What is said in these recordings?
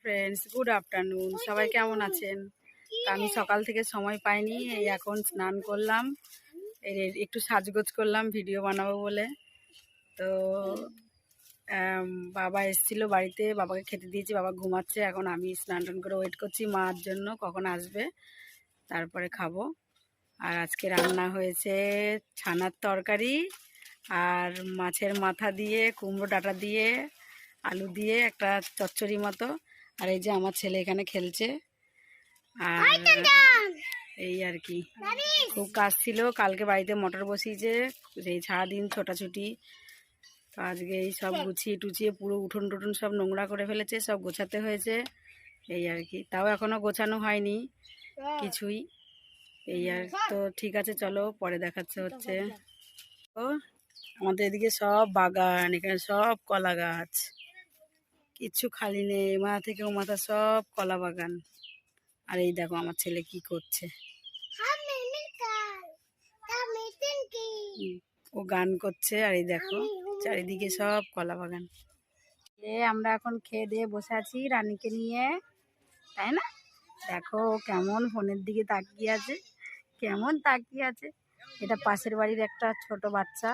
Friends, good afternoon. সবাই কেমন আছেন? তো আমি সকাল থেকে সময় পাইনি, এই এখন স্নান করলাম, এই একটু সাজগোজ করলাম ভিডিও বানাবো বলে। তো বাবা এসেছিলো বাড়িতে, বাবাকে খেতে দিয়েছি, বাবা ঘুমাচ্ছে। এখন আমি স্নান টান করে ওয়েট করছি মার জন্য কখন আসবে, তারপরে খাবো। আর আজকে রান্না হয়েছে ছানার তরকারি আর মাছের মাথা দিয়ে, কুমড়ো ডাঁটা দিয়ে, আলু দিয়ে একটা চচ্চড়ি মতো। আর এই যে আমার ছেলে এখানে খেলছে। আর এই আর কি, খুব কাজ ছিল কালকে, বাড়িতে মোটর বসিয়েছে, এই সারাদিন ছোটাছুটি। তো আজকে এই সব গুছিয়ে টুচিয়ে পুরো উঠোন টুঠোন সব নোংরা করে ফেলেছে, সব গোছাতে হয়েছে। এই আর কি, তাও এখনো গোছানো হয়নি কিছুই। এই আর তো ঠিক আছে, চলো পরে দেখাচ্ছে হচ্ছে। ও আমাদের এদিকে সব বাগান, এখানে সব কলা গাছ, কিচ্ছু খালি নেই, এ মাথা থেকে ও মাথা সব কলা বাগান। আর এই দেখো আমার ছেলে কি করছে, ও গান করছে। আর এই দেখো চারিদিকে সব কলা বাগান। আমরা এখন খেয়ে দিয়ে বসে আছি রানীকে নিয়ে, তাই না? দেখো কেমন ফোনের দিকে তাকিয়ে আছে, কেমন তাকিয়ে আছে। এটা পাশের বাড়ির একটা ছোট বাচ্চা,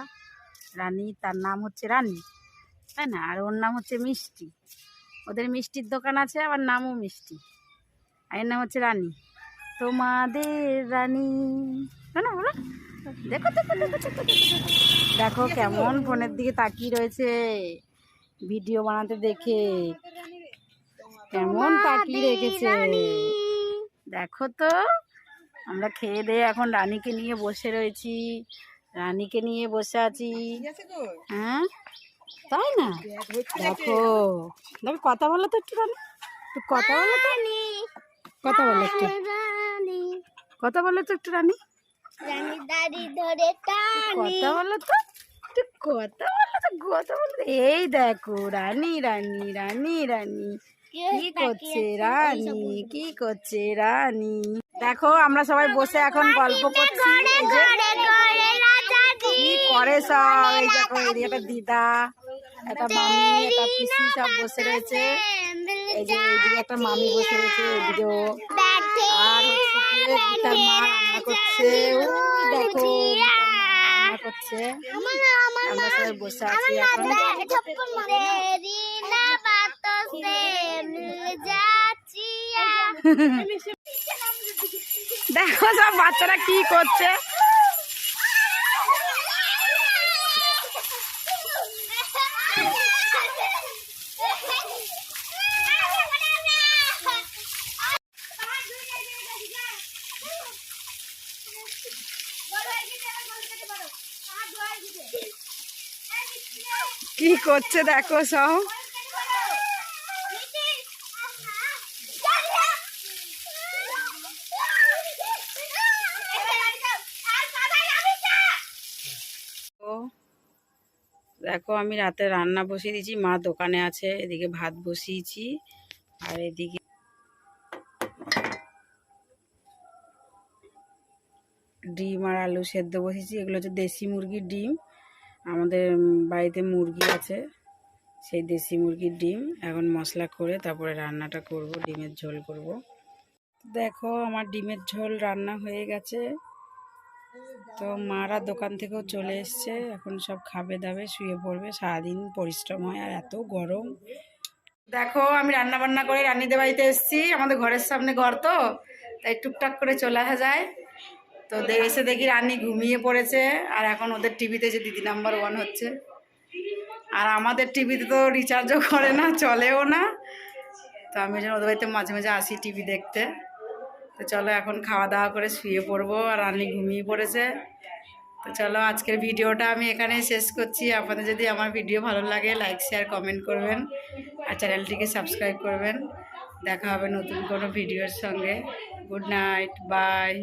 রানী, তার নাম হচ্ছে রানী, তাই না? আর ওর নাম হচ্ছে মিষ্টি। ওদের মিষ্টির দোকান আছে, আবার নামও মিষ্টি। আর এর নাম হচ্ছে রানী, তোমাদের রানী, তাই না? বলো, দেখো দেখো দেখো দেখো দেখো কেমন ফোনের দিকে তাকিয়ে রয়েছে ভিডিও বানাতে, দেখে কেমন তাকিয়ে রেখেছে। দেখো তো, আমরা খেয়ে দিয়ে এখন রানীকে নিয়ে বসে রয়েছি, রানীকে নিয়ে বসে আছি। হ্যাঁ তাই না? দেখো দেখো, কথা বলো তো একটু রানী, একটু কথা বলো তো, কথা বলো একটু, কথা বলো তো একটু রানী, কথা বলো তো, একটু কথা বলো তো, কথা বলো। এই দেখো রানী রানী রানী রানী কি করছে, রানী কি করছে, রানী। দেখো আমরা সবাই বসে এখন গল্প করছি, কি করে সব। এই দেখো এদিকে একটা দিদা, একটা মামি, একটা পিসি সব বসে রয়েছে। এই যে এইদিকে একটা মামি বসে রয়েছে, এদিকেও। আর হচ্ছে গিয়ে গীতার মা রান্না করছে, দেখো রান্না করছে। আমরা সবাই বসে আছি এখন। দেখো সব বাচ্চারা কি করছে। কি করছে দেখো সব। দেখো আমি রাতে রান্না বসিয়ে দিয়েছি, মা দোকানে আছে, এদিকে ভাত বসিয়েছি, আর এদিকে ডিম আর আলু সেদ্ধ বসিয়েছি। এগুলো হচ্ছে দেশি মুরগির ডিম, আমাদের বাড়িতে মুরগি আছে, সেই দেশি মুরগির ডিম। এখন মশলা করে তারপরে রান্নাটা করব, ডিমের ঝোল করব। দেখো আমার ডিমের ঝোল রান্না হয়ে গেছে। তো মারা দোকান থেকেও চলে এসছে, এখন সব খাবে দাবে শুয়ে পড়বে, সারাদিন পরিশ্রম হয় আর এত গরম। দেখো আমি রান্না বান্না করে রানীদের বাড়িতে এসেছি, আমাদের ঘরের সামনে ঘর, তো তাই টুকটাক করে চলে আসা যায়। তো এসে দেখি রানী ঘুমিয়ে পড়েছে, আর এখন ওদের টিভিতে যে দিদি নাম্বার 1 হচ্ছে। আর আমাদের টিভিতে তো রিচার্জও করে না, চলেও না। তো আমি যেন ওদের বাড়িতে মাঝে মাঝে আসি টিভি দেখতে। তো চলো এখন খাওয়া দাওয়া করে শুয়ে পড়বো, আর রানী ঘুমিয়ে পড়েছে। তো চলো আজকের ভিডিওটা আমি এখানেই শেষ করছি। আপনাদের যদি আমার ভিডিও ভালো লাগে লাইক শেয়ার কমেন্ট করবেন, আর চ্যানেলটিকে সাবস্ক্রাইব করবেন। দেখা হবে নতুন কোনো ভিডিওর সঙ্গে। Good night, by.